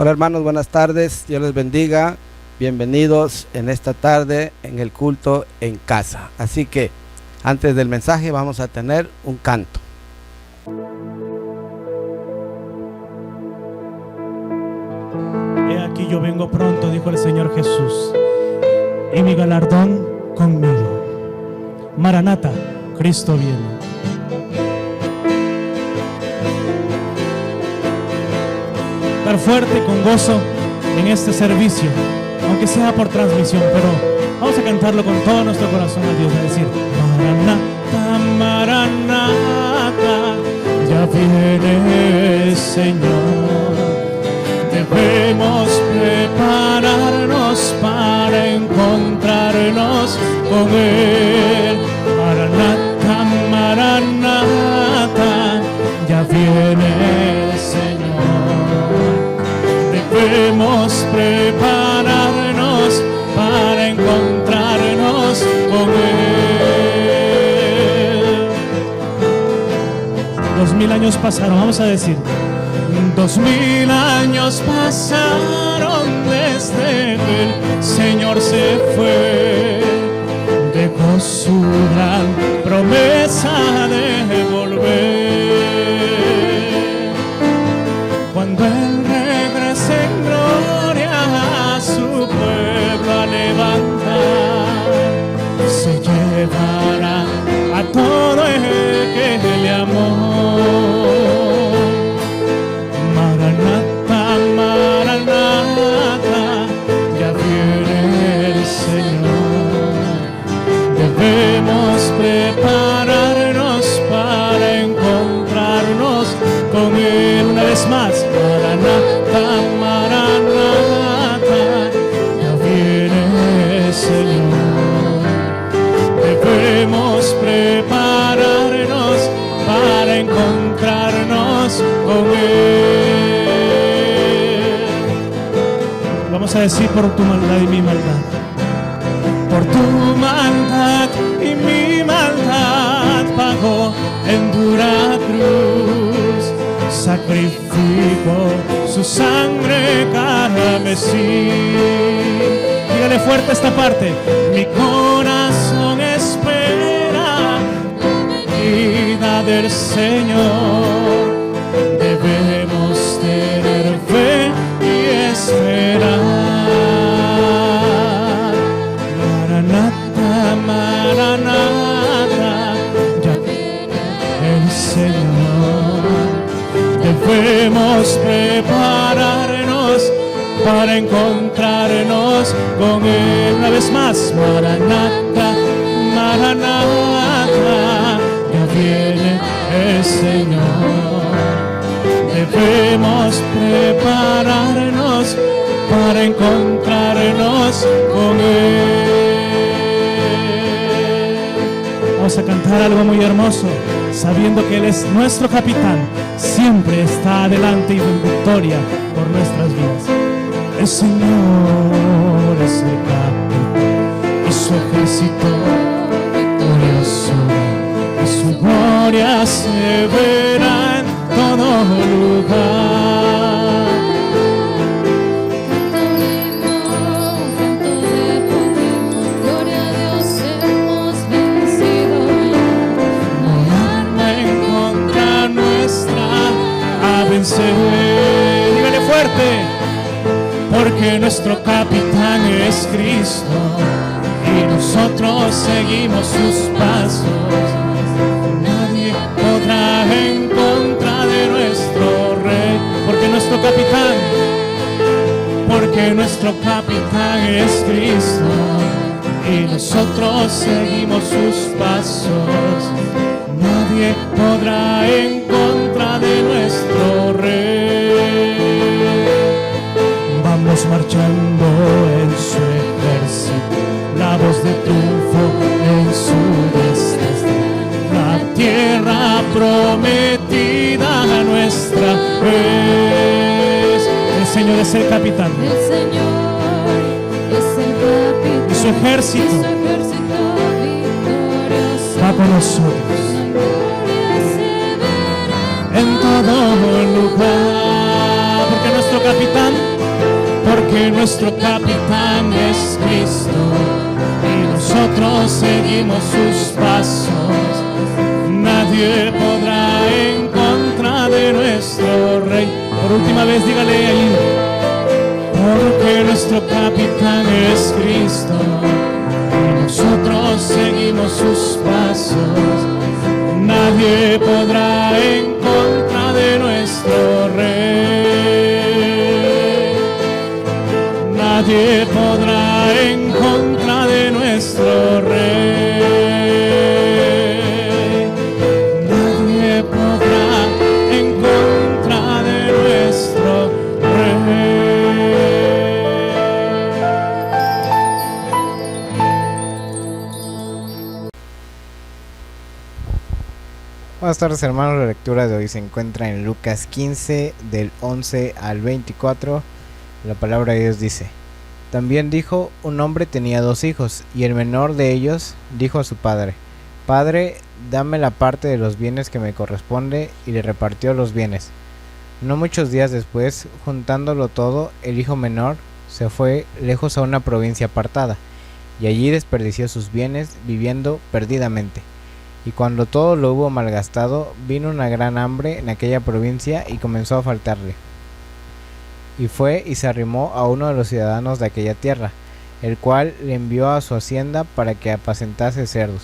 Hola hermanos, buenas tardes, Dios les bendiga, bienvenidos en esta tarde en el culto en casa. Así que antes del mensaje vamos a tener un canto. He aquí yo vengo pronto, dijo el Señor Jesús, y mi galardón conmigo. Maranata, Cristo viene. Estar fuerte con gozo en este servicio, aunque sea por transmisión, pero vamos a cantarlo con todo nuestro corazón a Dios, a decir: Maranata, Maranata, ya viene el Señor. Debemos prepararnos para encontrarnos con Él. Maranata, Maranata, ya viene el Señor. Debemos prepararnos para encontrarnos con Él. 2000 años pasaron, vamos a decir: 2000 años pasaron desde que el Señor se fue. Dejó su gran promesa de volver. Cuando Él regrese en gloria a su pueblo a levantar, se llevará a todo el que le amó. Maranata, Maranata, ya viene el Señor. Debemos prepararnos para encontrarnos con Él. Una vez más: Maranata, Maranata, ya viene el Señor. Debemos prepararnos para encontrarnos con Él. Vamos a decir: por tu maldad y mi maldad. Por tu maldad y mi maldad pagó en dura cruz. Sacrificó su sangre carmesí. Dígale fuerte esta parte: mi corazón espera la venida del Señor. Debemos tener fe y esperar. Maranata, Maranata, ya viene el Señor. Debemos prepararnos para encontrarnos con Él. Una vez más: Maranata, Maranata, ya viene el Señor. Debemos prepararnos para encontrarnos con Él. Vamos a cantar algo muy hermoso, sabiendo que Él es nuestro capitán, siempre está adelante y en victoria por nuestras vidas. El Señor es el capitán y su ejército victorioso, y su gloria se verá en todo lugar. Dígale fuerte: porque nuestro capitán es Cristo y nosotros seguimos sus pasos. Nadie podrá en contra de nuestro Rey. Porque nuestro capitán es Cristo y nosotros seguimos sus pasos. Nadie podrá en contra de nuestro Rey. Vamos marchando en su ejército, la voz de triunfo en su desierto. La tierra prometida a nuestra vez. El Señor es el capitán. El Señor es el capitán. Y su ejército va con nosotros en todo lugar. Porque nuestro capitán? Porque nuestro capitán es Cristo y nosotros seguimos sus pasos. Nadie podrá en contra de nuestro Rey. Por última vez dígale ahí. Porque nuestro capitán es Cristo y nosotros seguimos sus pasos. Nadie podrá en contra de nuestro Rey. Nadie podrá en contra de nuestro Rey. Nadie podrá en contra de nuestro Rey. Buenas tardes, hermanos. La lectura de hoy se encuentra en Lucas 15 del 11 al 24. La palabra de Dios dice: También dijo: un hombre tenía 2 hijos, y el menor de ellos dijo a su padre: Padre, dame la parte de los bienes que me corresponde, y le repartió los bienes. No muchos días después, juntándolo todo, el hijo menor se fue lejos a una provincia apartada, y allí desperdició sus bienes, viviendo perdidamente. Y cuando todo lo hubo malgastado, vino una gran hambre en aquella provincia y comenzó a faltarle. Y fue y se arrimó a uno de los ciudadanos de aquella tierra, el cual le envió a su hacienda para que apacentase cerdos,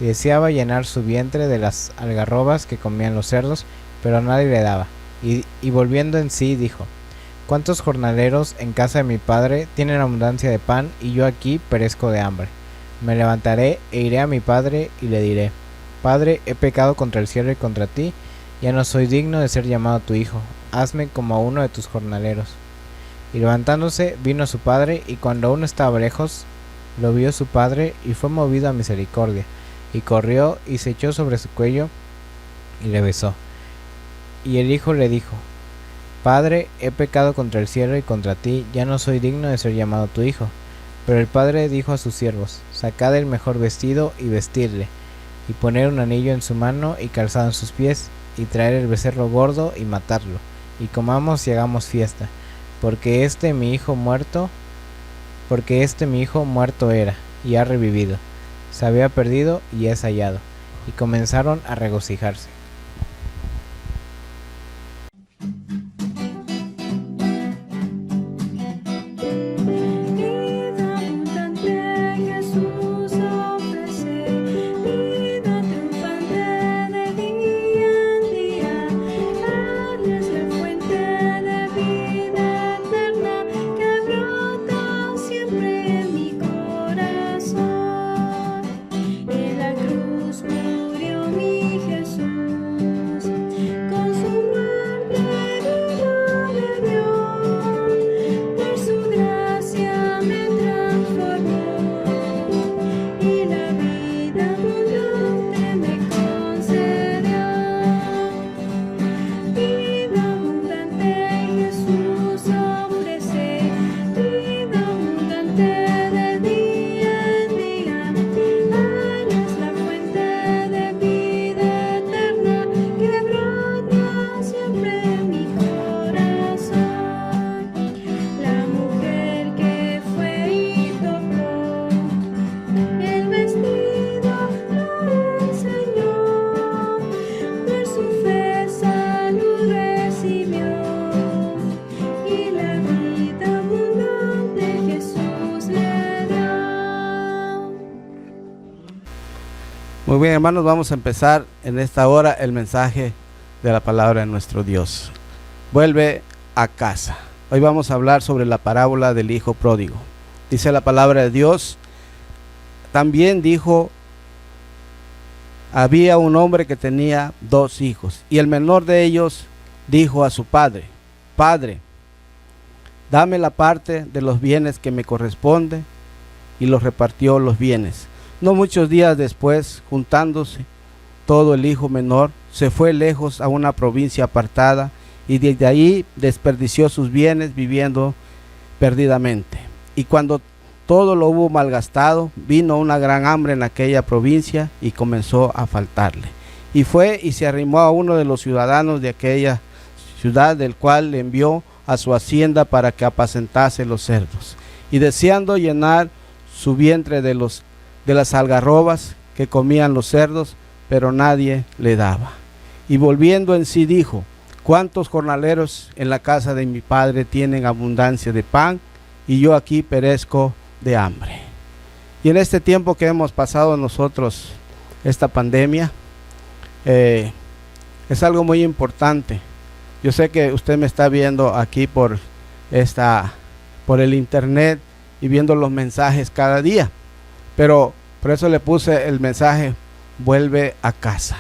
y deseaba llenar su vientre de las algarrobas que comían los cerdos, pero nadie le daba. Y volviendo en sí dijo: ¿Cuántos jornaleros en casa de mi padre tienen abundancia de pan, y yo aquí perezco de hambre? Me levantaré e iré a mi padre y le diré: Padre, he pecado contra el cielo y contra ti, ya no soy digno de ser llamado tu hijo, hazme como a uno de tus jornaleros. Y levantándose vino a su padre, y cuando aún estaba lejos, lo vio su padre, y fue movido a misericordia, y corrió y se echó sobre su cuello, y le besó. Y el hijo le dijo: Padre, he pecado contra el cielo y contra ti, ya no soy digno de ser llamado tu hijo. Pero el padre dijo a sus siervos: Sacad el mejor vestido y vestirle, y poner un anillo en su mano y calzado en sus pies, y traer el becerro gordo y matarlo, y comamos y hagamos fiesta, porque este mi hijo muerto era, y ha revivido, se había perdido y es hallado. Y comenzaron a regocijarse. Muy bien, hermanos, vamos a empezar en esta hora el mensaje de la palabra de nuestro Dios. Vuelve a casa. Hoy vamos a hablar sobre la parábola del hijo pródigo. Dice la palabra de Dios: también dijo: había un hombre que tenía 2 hijos, y el menor de ellos dijo a su padre: Padre, dame la parte de los bienes que me corresponde, y los repartió los bienes. No muchos días después, juntándose todo, el hijo menor se fue lejos a una provincia apartada, y desde ahí desperdició sus bienes, viviendo perdidamente. Y cuando todo lo hubo malgastado, vino una gran hambre en aquella provincia y comenzó a faltarle. Y fue y se arrimó a uno de los ciudadanos de aquella ciudad, del cual le envió a su hacienda para que apacentase los cerdos, y deseando llenar su vientre de las algarrobas que comían los cerdos, pero nadie le daba. Y volviendo en sí dijo: ¿cuántos jornaleros en la casa de mi padre tienen abundancia de pan, y yo aquí perezco de hambre? Y en este tiempo que hemos pasado nosotros, esta pandemia, es algo muy importante. Yo sé que usted me está viendo aquí por el internet y viendo los mensajes cada día, pero por eso le puse el mensaje: vuelve a casa.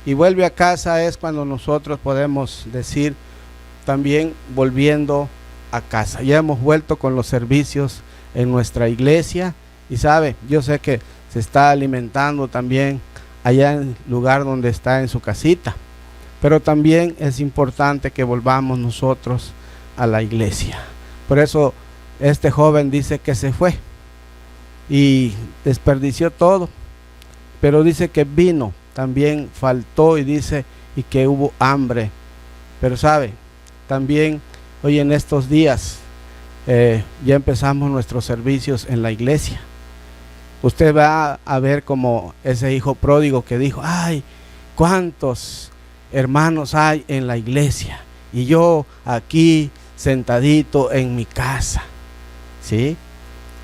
Y vuelve a casa es cuando nosotros podemos decir también volviendo a casa. Ya hemos vuelto con los servicios en nuestra iglesia, y sabe, yo sé que se está alimentando también allá en el lugar donde está en su casita, pero también es importante que volvamos nosotros a la iglesia. Por eso este joven dice que se fue y desperdició todo, pero dice que vino, también faltó, y dice y que hubo hambre. Pero sabe, también hoy en estos días ya empezamos nuestros servicios en la iglesia. Usted va a ver como ese hijo pródigo que dijo: ay, cuántos hermanos hay en la iglesia y yo aquí sentadito en mi casa. ¿Sí?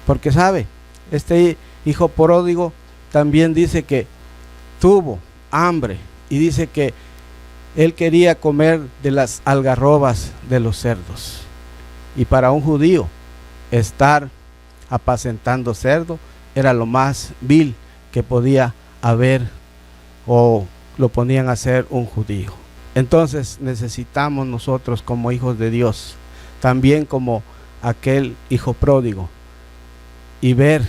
Porque sabe, este hijo pródigo también dice que tuvo hambre, y dice que él quería comer de las algarrobas de los cerdos. Y para un judío, estar apacentando cerdo era lo más vil que podía haber, o lo ponían a hacer un judío. Entonces necesitamos nosotros, como hijos de Dios, también como aquel hijo pródigo, y ver,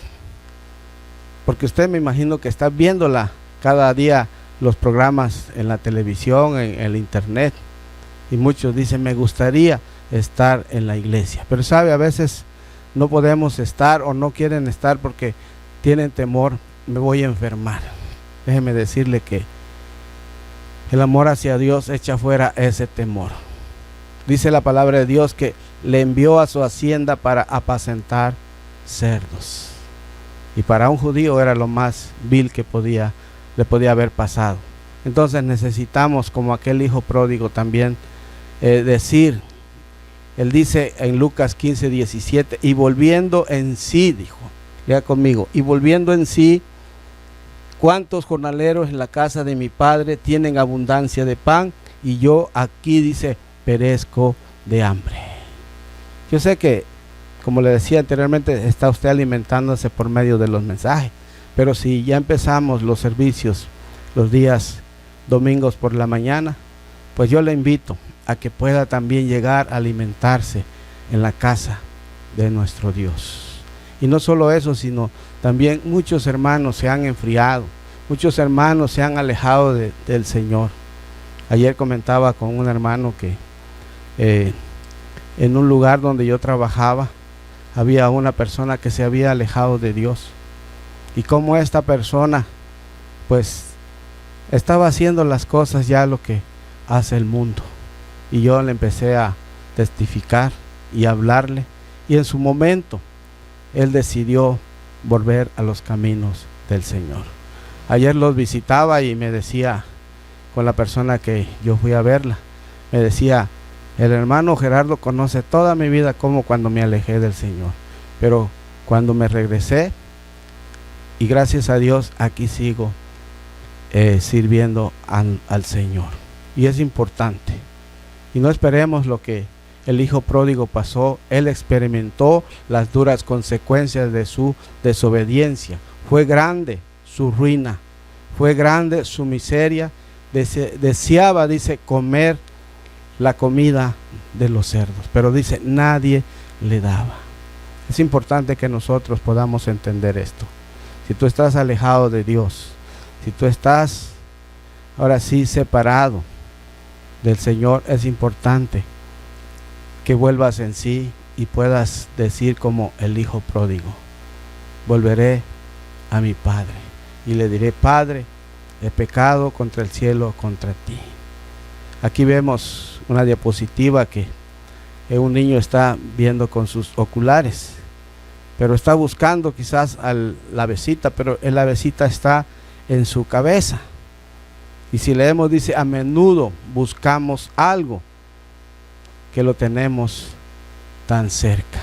porque usted me imagino que está viéndola cada día, los programas en la televisión, en el internet, y muchos dicen: me gustaría estar en la iglesia, pero sabe, a veces no podemos estar o no quieren estar porque tienen temor: me voy a enfermar. Déjeme decirle que el amor hacia Dios echa fuera ese temor. Dice la palabra de Dios que le envió a su hacienda para apacentar cerdos, y para un judío era lo más vil que le podía haber pasado. Entonces necesitamos, como aquel hijo pródigo, también decir, él dice en Lucas 15:17, y volviendo en sí, dijo, lea conmigo, y volviendo en sí, ¿cuántos jornaleros en la casa de mi padre tienen abundancia de pan, y yo aquí, dice, perezco de hambre? Yo sé que, como le decía anteriormente, está usted alimentándose por medio de los mensajes, pero si ya empezamos los servicios los días domingos por la mañana, pues yo le invito a que pueda también llegar a alimentarse en la casa de nuestro Dios. Y no solo eso, sino también muchos hermanos se han enfriado, muchos hermanos se han alejado del Señor. Ayer comentaba con un hermano que en un lugar donde yo trabajaba había una persona que se había alejado de Dios, y como esta persona pues estaba haciendo las cosas ya lo que hace el mundo, y yo le empecé a testificar y hablarle, y en su momento él decidió volver a los caminos del Señor. Ayer los visitaba y me decía, con la persona que yo fui a verla, me decía: el hermano Gerardo conoce toda mi vida, como cuando me alejé del Señor, pero cuando me regresé, y gracias a Dios aquí sigo sirviendo al Señor. Y es importante, y no esperemos lo que el hijo pródigo pasó. Él experimentó las duras consecuencias de su desobediencia. Fue grande su ruina, fue grande su miseria. Deseaba, dice, comer la comida de los cerdos, pero dice, nadie le daba. Es importante que nosotros podamos entender esto. Si tú estás alejado de Dios, si tú estás ahora sí separado del Señor, es importante que vuelvas en sí y puedas decir como el hijo pródigo: volveré a mi padre y le diré: Padre, he pecado contra el cielo, contra ti. Aquí vemos una diapositiva que un niño está viendo con sus oculares, pero está buscando quizás la avecita, pero la avecita está en su cabeza. Y si leemos, dice, a menudo buscamos algo que lo tenemos tan cerca.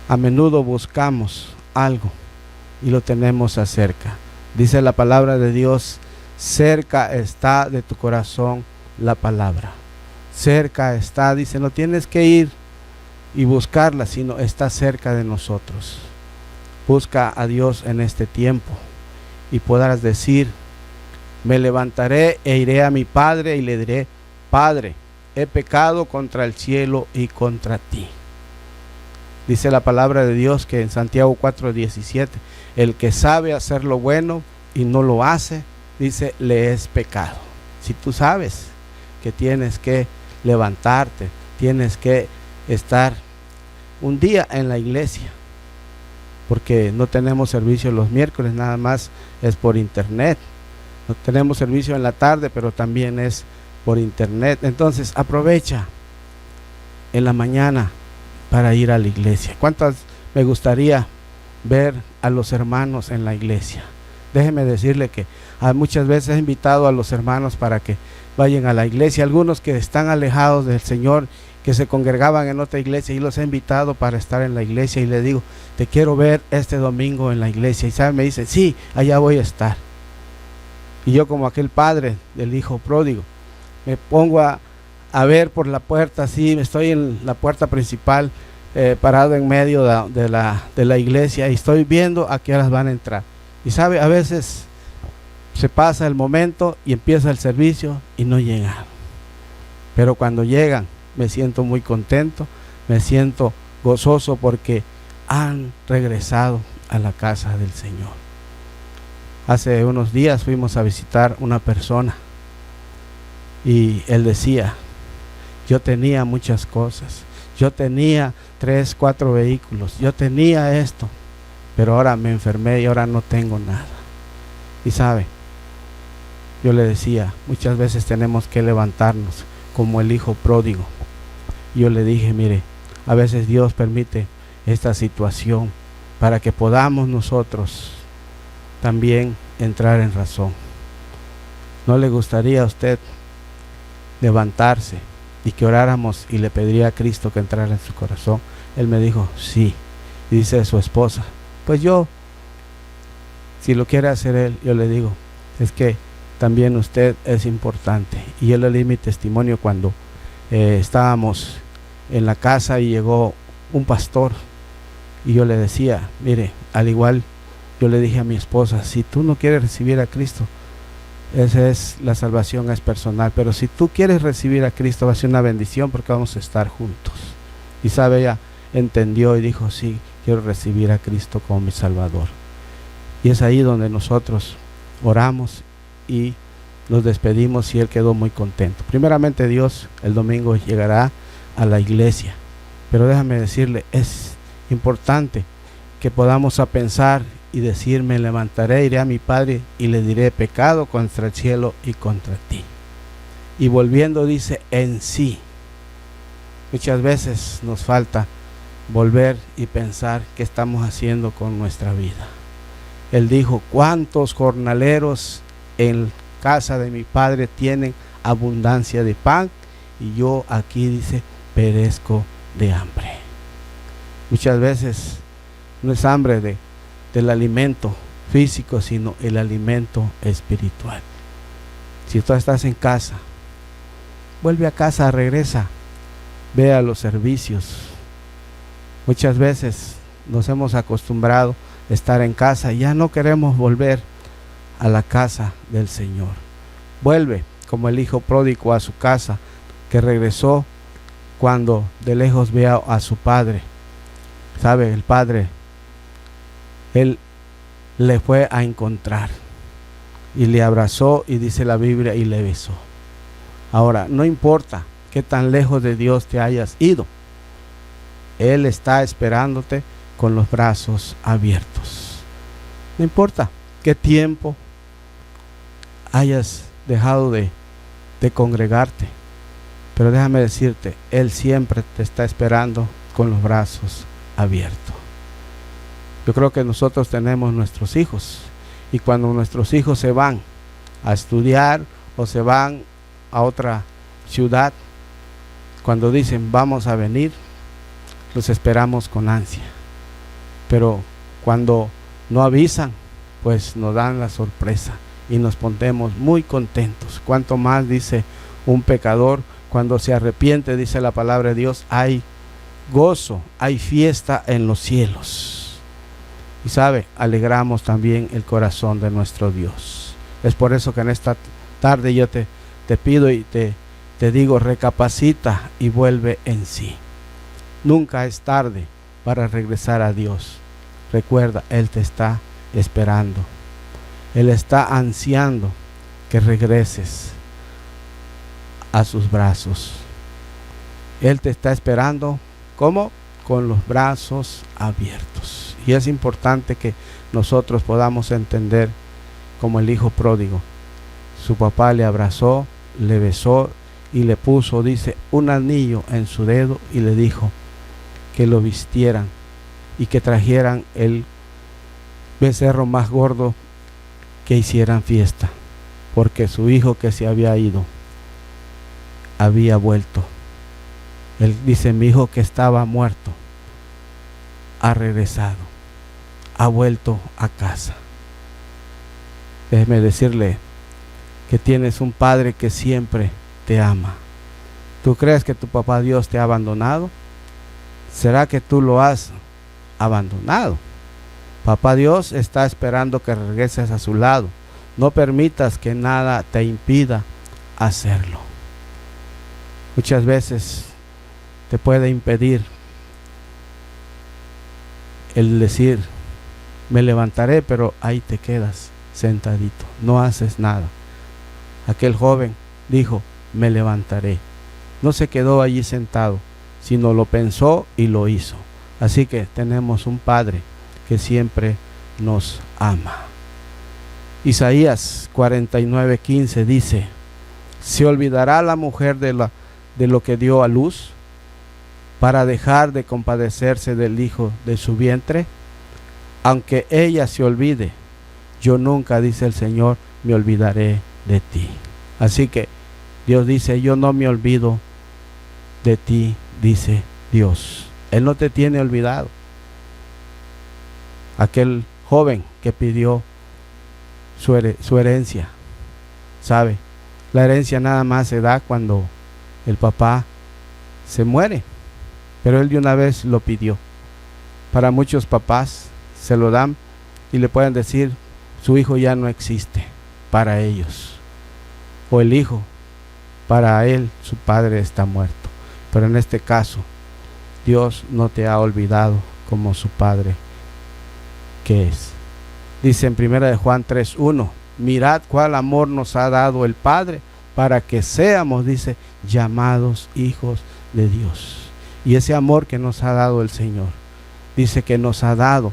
A menudo buscamos algo y lo tenemos acerca. Dice la palabra de Dios, cerca está de tu corazón la palabra. Cerca está, dice, no tienes que ir y buscarla, sino está cerca de nosotros. Busca a Dios en este tiempo y podrás decir, me levantaré e iré a mi Padre y le diré, Padre, he pecado contra el cielo y contra ti. Dice la palabra de Dios que en Santiago 4:17, el que sabe hacer lo bueno y no lo hace, dice, le es pecado. Si tú sabes que tienes que levantarte, tienes que estar un día en la iglesia, porque no tenemos servicio los miércoles, nada más es por internet. No tenemos servicio en la tarde, pero también es por internet. Entonces aprovecha en la mañana para ir a la iglesia. ¿Cuántas me gustaría ver a los hermanos en la iglesia? Déjeme decirle que muchas veces he invitado a los hermanos para que vayan a la iglesia. Algunos que están alejados del Señor, que se congregaban en otra iglesia, y los he invitado para estar en la iglesia y le digo, te quiero ver este domingo en la iglesia. Y sabe, me dice, sí, allá voy a estar. Y yo, como aquel padre del hijo pródigo, me pongo a ver por la puerta, así, estoy en la puerta principal, parado en medio de la iglesia, y estoy viendo a qué horas van a entrar. Y sabe, a veces se pasa el momento y empieza el servicio y no llegan. Pero cuando llegan, me siento muy contento, me siento gozoso porque han regresado a la casa del Señor. Hace unos días fuimos a visitar una persona y él decía, yo tenía muchas cosas, yo tenía 3, 4 vehículos, yo tenía esto, pero ahora me enfermé y ahora no tengo nada. Y sabe, yo le decía, muchas veces tenemos que levantarnos como el hijo pródigo. Yo le dije, mire, a veces Dios permite esta situación para que podamos nosotros también entrar en razón. ¿No le gustaría a usted levantarse y que oráramos y le pediría a Cristo que entrara en su corazón? Él me dijo, sí. Y dice su esposa, pues yo, si lo quiere hacer él, yo le digo, es que también usted es importante. Y yo le di mi testimonio cuando estábamos en la casa y llegó un pastor y yo le decía, mire, al igual yo le dije a mi esposa, si tú no quieres recibir a Cristo, esa es la salvación, es personal, pero si tú quieres recibir a Cristo va a ser una bendición porque vamos a estar juntos. Y sabe, ella entendió y dijo, sí, quiero recibir a Cristo como mi Salvador. Y es ahí donde nosotros oramos y nos despedimos y él quedó muy contento. Primeramente Dios el domingo llegará a la iglesia, pero déjame decirle, es importante que podamos a pensar y decir, me levantaré, iré a mi Padre y le diré, pecado contra el cielo y contra ti. Y volviendo dice, en sí. Muchas veces nos falta volver y pensar qué estamos haciendo con nuestra vida. Él dijo, ¿cuántos jornaleros en casa de mi Padre tienen abundancia de pan? Y yo aquí dice, perezco de hambre. Muchas veces no es hambre del alimento físico, sino el alimento espiritual. Si tú estás en casa, vuelve a casa, regresa, ve a los servicios. Muchas veces nos hemos acostumbrado a estar en casa y ya no queremos volver a la casa del Señor. Vuelve como el hijo pródigo a su casa, que regresó cuando de lejos ve a su padre. Sabe, el padre, él le fue a encontrar y le abrazó, y dice la Biblia, y le besó. Ahora, no importa qué tan lejos de Dios te hayas ido, Él está esperándote con los brazos abiertos. No importa qué tiempo hayas dejado de congregarte, Pero déjame decirte, Él siempre te está esperando con los brazos abiertos. Yo creo que nosotros tenemos nuestros hijos, y cuando nuestros hijos se van a estudiar o se van a otra ciudad, cuando dicen vamos a venir, los esperamos con ansia. Pero cuando no avisan, pues nos dan la sorpresa y nos ponemos muy contentos. Cuanto más, dice, un pecador cuando se arrepiente, dice la palabra de Dios, hay gozo, hay fiesta en los cielos. Y sabe, alegramos también el corazón de nuestro Dios. Es por eso que en esta tarde yo te pido y te digo, recapacita y vuelve en sí. Nunca es tarde para regresar a Dios. Recuerda, Él te está esperando. Él está ansiando que regreses a sus brazos. Él te está esperando, ¿cómo? Con los brazos abiertos. Y es importante que nosotros podamos entender, como el hijo pródigo. Su papá le abrazó, le besó y le puso, dice, un anillo en su dedo y le dijo que lo vistieran y que trajeran el becerro más gordo, que hicieran fiesta, porque su hijo que se había ido había vuelto. Él dice, mi hijo que estaba muerto ha regresado, ha vuelto a casa. Déjeme decirle que tienes un padre que siempre te ama. ¿Tú crees que tu papá Dios te ha abandonado? ¿Será que tú lo has abandonado? Papá Dios está esperando que regreses a su lado. No permitas que nada te impida hacerlo. Muchas veces te puede impedir el decir, me levantaré, pero ahí te quedas sentadito, no haces nada. Aquel joven dijo, me levantaré. No se quedó allí sentado, sino lo pensó y lo hizo. Así que tenemos un Padre que siempre nos ama. Isaías 49:15 dice, ¿se olvidará la mujer de lo que dio a luz para dejar de compadecerse del hijo de su vientre? Aunque ella se olvide, yo nunca, dice el Señor, me olvidaré de ti. Así que Dios dice, yo no me olvido de ti, dice Dios. Él no te tiene olvidado. Aquel joven que pidió su herencia, ¿sabe? La herencia nada más se da cuando el papá se muere, pero él de una vez lo pidió. Para muchos papás se lo dan y le pueden decir, su hijo ya no existe para ellos, o el hijo, para él su padre está muerto. Pero en este caso, Dios no te ha olvidado como su padre que es. Dice en 1 Juan 3:1, mirad cuál amor nos ha dado el Padre para que seamos, dice, llamados hijos de Dios. Y ese amor que nos ha dado el Señor, dice que nos ha dado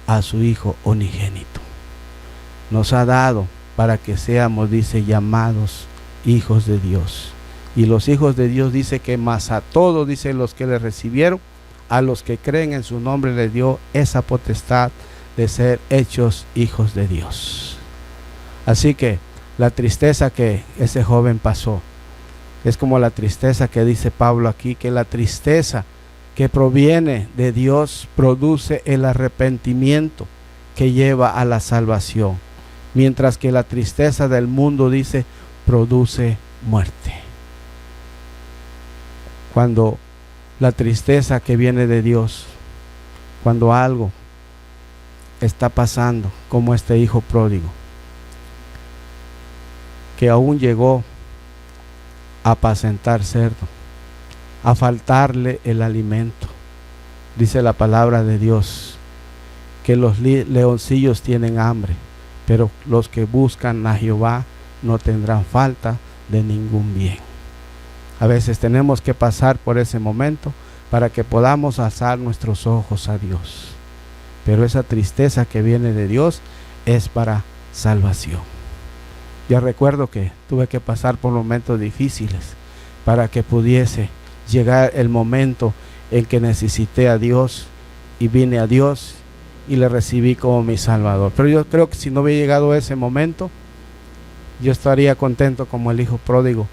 a su Hijo unigénito. Nos ha dado para que seamos, dice, llamados hijos de Dios. Y los hijos de Dios, dice que más a todos, dice, los que le recibieron, a los que creen en su nombre, le dio esa potestad de ser hechos hijos de Dios. Así que la tristeza que ese joven pasó es como la tristeza que dice Pablo aquí, que la tristeza que proviene de Dios produce el arrepentimiento que lleva a la salvación, mientras que la tristeza del mundo, dice, produce muerte. Cuando la tristeza que viene de Dios, cuando algo está pasando, como este hijo pródigo, que aún llegó a apacentar cerdo, a faltarle el alimento. Dice la palabra de Dios que los leoncillos tienen hambre, pero los que buscan a Jehová no tendrán falta de ningún bien. A veces tenemos que pasar por ese momento para que podamos alzar nuestros ojos a Dios. Pero esa tristeza que viene de Dios es para salvación. Yo recuerdo que tuve que pasar por momentos difíciles para que pudiese llegar el momento en que necesité a Dios y vine a Dios y le recibí como mi Salvador. Pero yo creo que si no hubiera llegado ese momento, yo estaría contento como el hijo pródigo,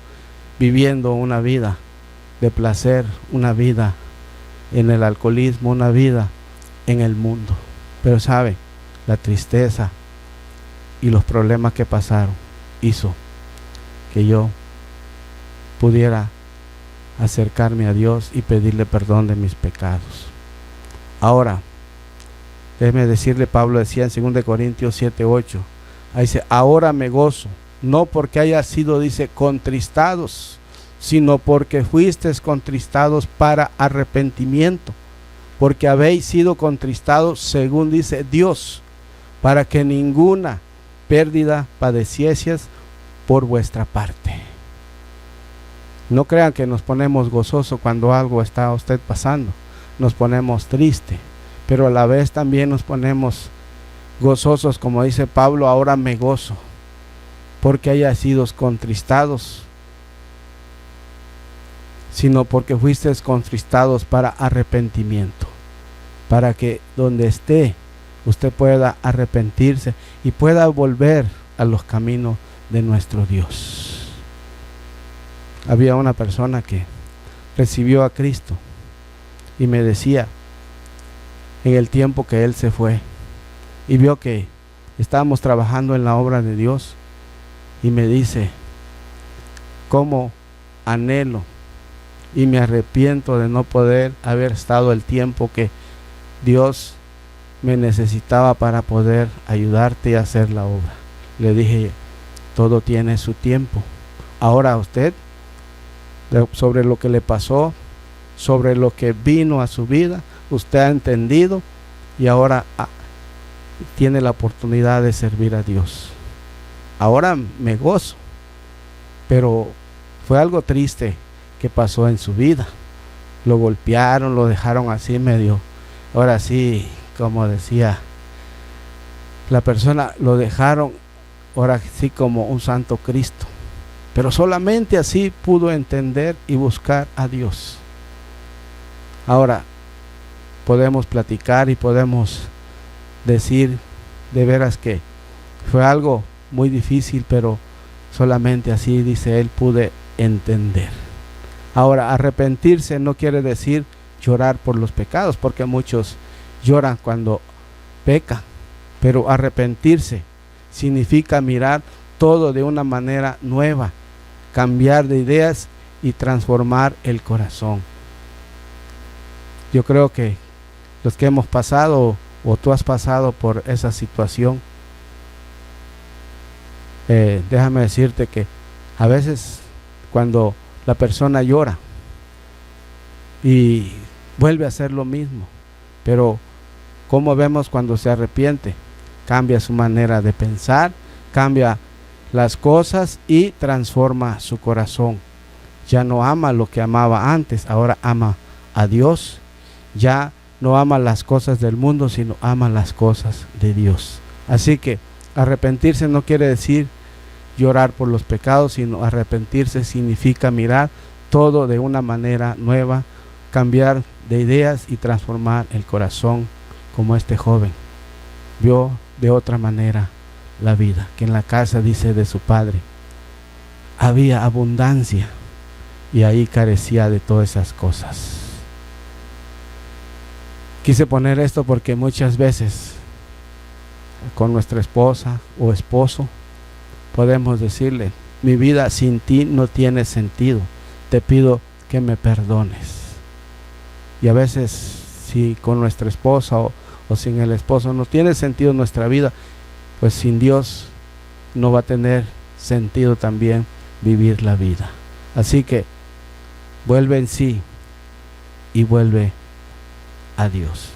viviendo una vida de placer, una vida en el alcoholismo, una vida en el mundo. Pero sabe, la tristeza y los problemas que pasaron hizo que yo pudiera acercarme a Dios y pedirle perdón de mis pecados. Ahora, déjeme decirle, Pablo decía en 2 Corintios 7:8, ahí dice, ahora me gozo, no porque haya sido, dice, contristados, sino porque fuisteis contristados para arrepentimiento, porque habéis sido contristados según dice Dios, para que ninguna pérdida padecieseis por vuestra parte. No crean que nos ponemos gozosos cuando algo está a usted pasando, nos ponemos triste, pero a la vez también nos ponemos gozosos, como dice Pablo, ahora me gozo, porque haya sido contristados, sino porque fuisteis contristados para arrepentimiento, para que donde esté usted pueda arrepentirse y pueda volver a los caminos de nuestro Dios. Había una persona que recibió a Cristo y me decía, en el tiempo que él se fue y vio que estábamos trabajando en la obra de Dios, y me dice, cómo anhelo y me arrepiento de no poder haber estado el tiempo que Dios me necesitaba para poder ayudarte a hacer la obra. Le dije, todo tiene su tiempo. Ahora usted, sobre lo que le pasó, sobre lo que vino a su vida, usted ha entendido y ahora tiene la oportunidad de servir a Dios. Ahora me gozo, pero fue algo triste que pasó en su vida. Lo golpearon, lo dejaron así medio, ahora sí, como decía la persona, lo dejaron ahora sí como un santo Cristo, pero solamente así pudo entender y buscar a Dios. Ahora podemos platicar y podemos decir de veras que fue algo muy difícil, pero solamente así, dice él, pude entender. Ahora, arrepentirse no quiere decir llorar por los pecados, porque muchos lloran cuando pecan, pero arrepentirse significa mirar todo de una manera nueva, cambiar de ideas y transformar el corazón. Yo creo que los que hemos pasado o tú has pasado por esa situación, déjame decirte que a veces cuando la persona llora y vuelve a hacer lo mismo, pero como vemos cuando se arrepiente, cambia su manera de pensar, cambia las cosas y transforma su corazón. Ya no ama lo que amaba antes, ahora ama a Dios. Ya no ama las cosas del mundo, sino ama las cosas de Dios. Así que arrepentirse no quiere decir llorar por los pecados, sino arrepentirse significa mirar todo de una manera nueva, cambiar de ideas y transformar el corazón, como este joven vio de otra manera la vida, que en la casa, dice, de su padre había abundancia y ahí carecía de todas esas cosas. Quise poner esto porque muchas veces con nuestra esposa o esposo podemos decirle, mi vida sin ti no tiene sentido, te pido que me perdones. Y a veces si con nuestra esposa o sin el esposo no tiene sentido nuestra vida, pues sin Dios no va a tener sentido también vivir la vida. Así que vuelve en sí y vuelve a Dios.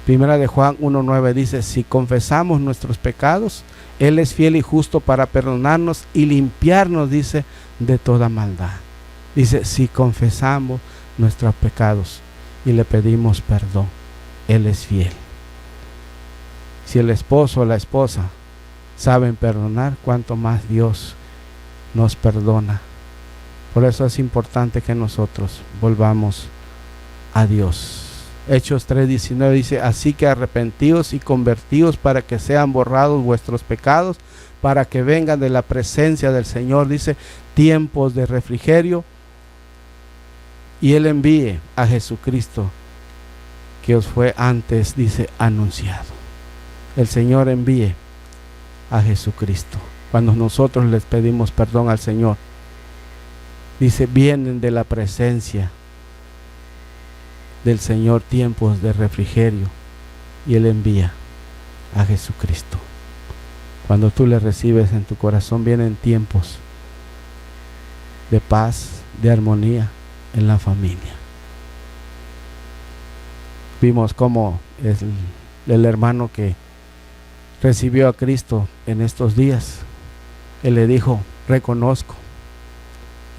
Primera de Juan 1:9 dice, si confesamos nuestros pecados, Él es fiel y justo para perdonarnos y limpiarnos, dice, de toda maldad. Dice, si confesamos nuestros pecados y le pedimos perdón, Él es fiel. Si el esposo o la esposa saben perdonar, cuanto más Dios nos perdona. Por eso es importante que nosotros volvamos a Dios. Hechos 3:19 dice: así que arrepentíos y convertíos para que sean borrados vuestros pecados, para que vengan de la presencia del Señor, dice, tiempos de refrigerio, y Él envíe a Jesucristo, que os fue antes, dice, anunciado. El Señor envíe a Jesucristo. Cuando nosotros les pedimos perdón al Señor, dice, vienen de la presencia del Señor tiempos de refrigerio, y Él envía a Jesucristo. Cuando tú le recibes en tu corazón, vienen tiempos de paz, de armonía en la familia. Vimos cómo el hermano que recibió a Cristo en estos días, él le dijo: reconozco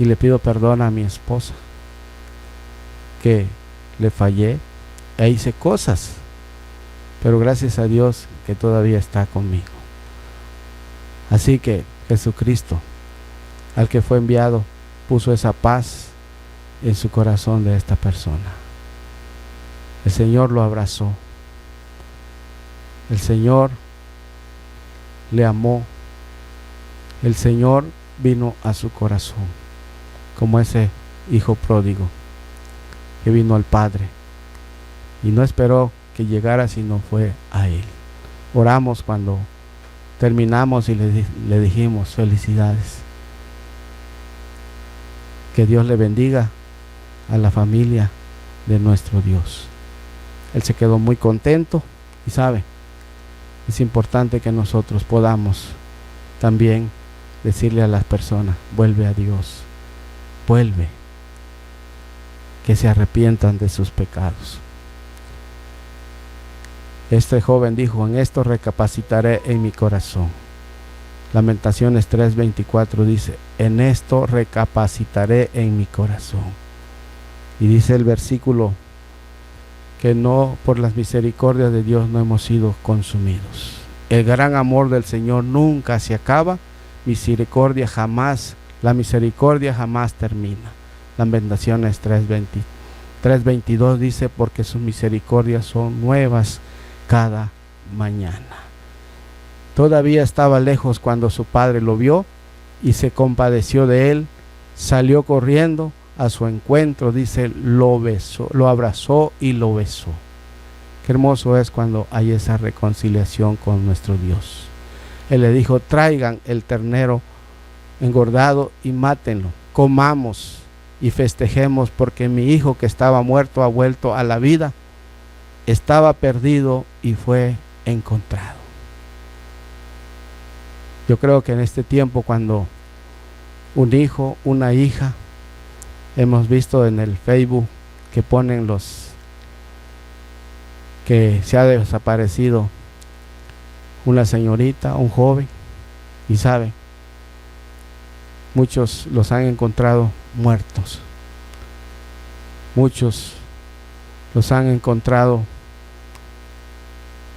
y le pido perdón a mi esposa, que le fallé e hice cosas, pero gracias a Dios que todavía está conmigo. Así que Jesucristo, al que fue enviado, puso esa paz en su corazón de esta persona. El Señor lo abrazó. El Señor le amó. El Señor vino a su corazón, como ese hijo pródigo que vino al Padre y no esperó que llegara, sino fue a Él. Oramos cuando terminamos y le dijimos: felicidades. Que Dios le bendiga a la familia de nuestro Dios. Él se quedó muy contento y sabe, es importante que nosotros podamos también decirle a las personas: vuelve a Dios, vuelve, que se arrepientan de sus pecados. Este joven dijo: en esto recapacitaré en mi corazón. Lamentaciones 3:24 dice: en esto recapacitaré en mi corazón. Y dice el versículo que no, por las misericordias de Dios no hemos sido consumidos. El gran amor del Señor nunca se acaba, la misericordia jamás termina. Lamentaciones 3:22 dice: porque sus misericordias son nuevas cada mañana. Todavía estaba lejos cuando su padre lo vio y se compadeció de él, salió corriendo a su encuentro, dice, lo besó, lo abrazó y lo besó. Qué hermoso es cuando hay esa reconciliación con nuestro Dios. Él le dijo: traigan el ternero engordado y mátenlo, comamos y festejemos, porque mi hijo que estaba muerto ha vuelto a la vida, estaba perdido y fue encontrado. Yo creo que en este tiempo, cuando un hijo, una hija, hemos visto en el Facebook que ponen que se ha desaparecido una señorita, un joven, y sabe, muchos los han encontrado muertos, muchos los han encontrado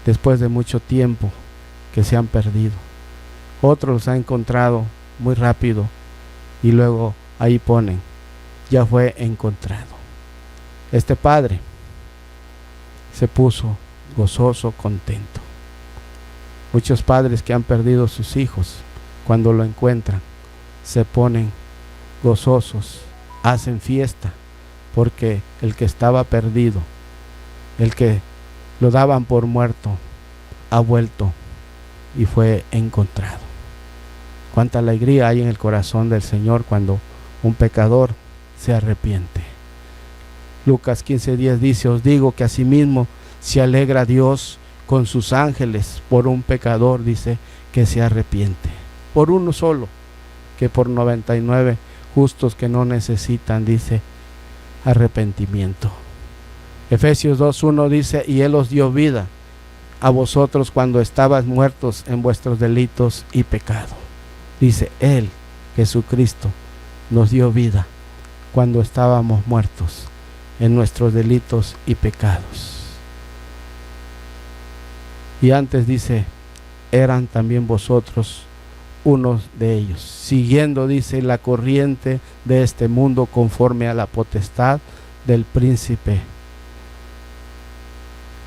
después de mucho tiempo que se han perdido, otros los han encontrado muy rápido y luego ahí ponen: ya fue encontrado. Este padre se puso gozoso, contento. Muchos padres que han perdido sus hijos, cuando lo encuentran, se ponen gozosos, hacen fiesta, porque el que estaba perdido, el que lo daban por muerto, ha vuelto y fue encontrado. Cuánta alegría hay en el corazón del Señor cuando un pecador se arrepiente. Lucas 15:10 dice: os digo que asimismo se alegra Dios con sus ángeles por un pecador, dice, que se arrepiente, por uno solo, que por 99 justos que no necesitan, dice, arrepentimiento. Efesios 2:1 dice: y Él os dio vida a vosotros cuando estabais muertos en vuestros delitos y pecado. Dice, Él, Jesucristo, nos dio vida cuando estábamos muertos en nuestros delitos y pecados. Y antes dice: eran también vosotros unos de ellos, siguiendo, dice, la corriente de este mundo conforme a la potestad del príncipe,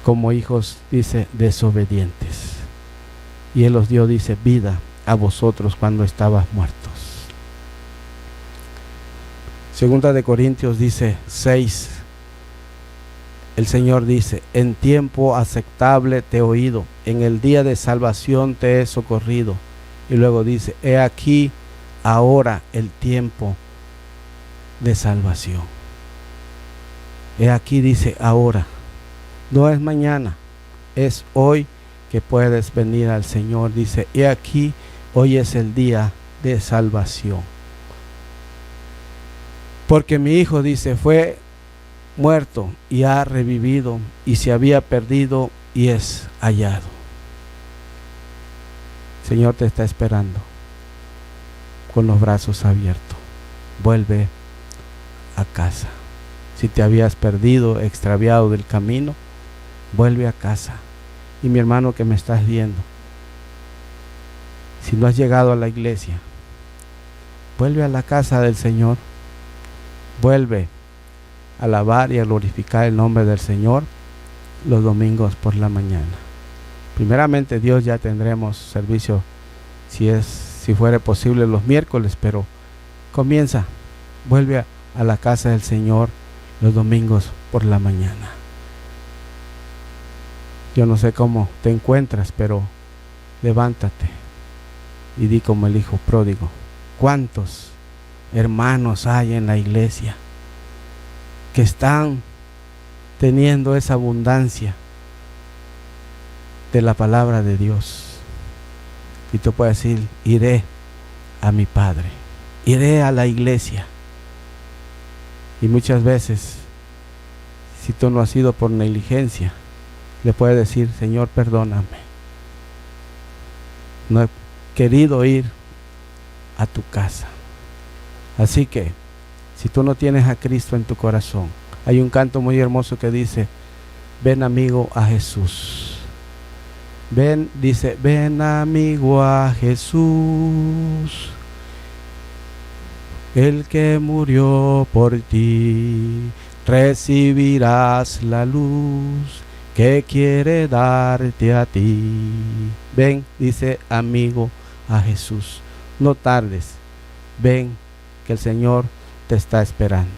como hijos, dice, desobedientes. Y Él os dio, dice, vida a vosotros cuando estabas muertos. Segunda de Corintios dice 6, el Señor dice, en tiempo aceptable te he oído, en el día de salvación te he socorrido. Y luego dice, he aquí ahora el tiempo de salvación. He aquí, dice, ahora. No es mañana, es hoy que puedes venir al Señor. Dice, he aquí, hoy es el día de salvación. Porque mi hijo, dice, fue muerto y ha revivido, y se había perdido y es hallado. El Señor te está esperando con los brazos abiertos. Vuelve a casa. Si te habías perdido, extraviado del camino, vuelve a casa. Y mi hermano que me estás viendo, si no has llegado a la iglesia, vuelve a la casa del Señor. Vuelve a alabar y a glorificar el nombre del Señor los domingos por la mañana. Primeramente Dios, ya tendremos servicio si fuera posible los miércoles, pero comienza, vuelve a la casa del Señor los domingos por la mañana. Yo no sé cómo te encuentras, pero levántate y di como el hijo pródigo. ¿Cuántos hermanos hay en la iglesia que están teniendo esa abundancia de la palabra de Dios? Y tú puedes decir, iré a mi Padre, iré a la iglesia. Y muchas veces, si tú no has sido por negligencia, le puedes decir, Señor, perdóname. No he querido ir a tu casa. Así que, si tú no tienes a Cristo en tu corazón, hay un canto muy hermoso que dice, ven amigo a Jesús. Ven, dice, ven amigo a Jesús, el que murió por ti, recibirás la luz que quiere darte a ti. Ven, dice, amigo a Jesús, no tardes, ven, que el Señor te está esperando.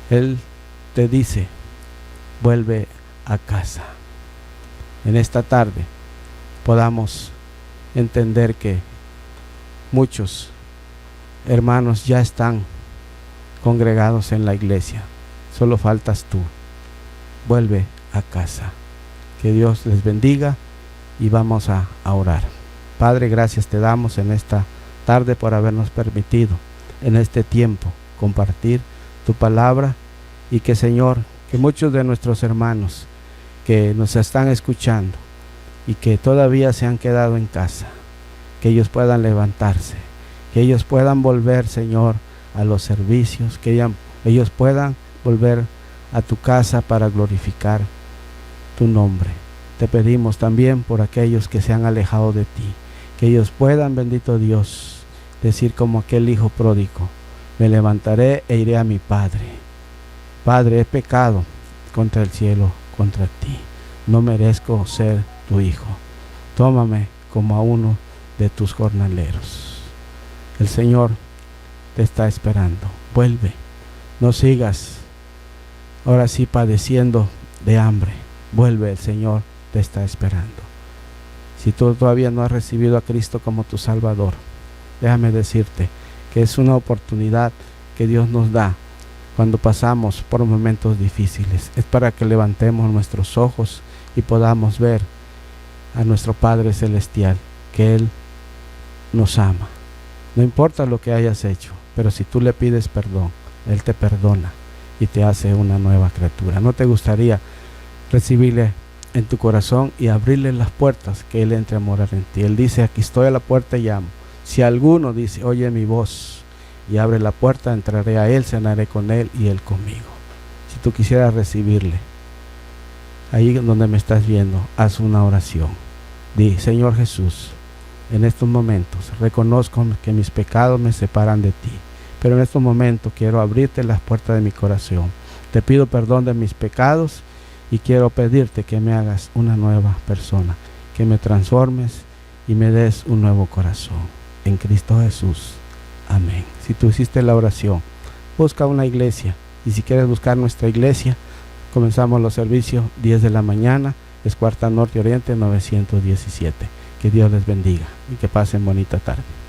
Él te dice, vuelve a casa. En esta tarde podamos entender que muchos hermanos ya están congregados en la iglesia. Solo faltas tú. Vuelve a casa. Que Dios les bendiga y vamos a orar. Padre, gracias te damos en esta tarde por habernos permitido en este tiempo compartir tu palabra, y que, Señor, que muchos de nuestros hermanos que nos están escuchando y que todavía se han quedado en casa, que ellos puedan levantarse, que ellos puedan volver, Señor, a los servicios, que ellos puedan volver a tu casa para glorificar tu nombre. Te pedimos también por aquellos que se han alejado de ti, que ellos puedan, bendito Dios, decir como aquel hijo pródigo, me levantaré e iré a mi Padre. Padre, he pecado contra el cielo, contra ti. No merezco ser tu hijo. Tómame como a uno de tus jornaleros. El Señor te está esperando. Vuelve. No sigas ahora sí padeciendo de hambre. Vuelve, el Señor te está esperando. Si tú todavía no has recibido a Cristo como tu Salvador, déjame decirte que es una oportunidad que Dios nos da cuando pasamos por momentos difíciles. Es para que levantemos nuestros ojos y podamos ver a nuestro Padre Celestial, que Él nos ama. No importa lo que hayas hecho, pero si tú le pides perdón, Él te perdona y te hace una nueva criatura. ¿No te gustaría recibirle en tu corazón y abrirle las puertas, que Él entre a morar en ti? Él dice, aquí estoy a la puerta y llamo. Si alguno dice, oye mi voz y abre la puerta, entraré a Él, cenaré con Él y Él conmigo. Si tú quisieras recibirle, ahí donde me estás viendo, haz una oración. Di, Señor Jesús, en estos momentos reconozco que mis pecados me separan de ti, pero en estos momentos quiero abrirte las puertas de mi corazón. Te pido perdón de mis pecados y quiero pedirte que me hagas una nueva persona, que me transformes y me des un nuevo corazón. En Cristo Jesús. Amén. Si tú hiciste la oración, busca una iglesia, y si quieres buscar nuestra iglesia, comenzamos los servicios 10 de la mañana, es Cuarta Norte Oriente 917. Que Dios les bendiga y que pasen bonita tarde.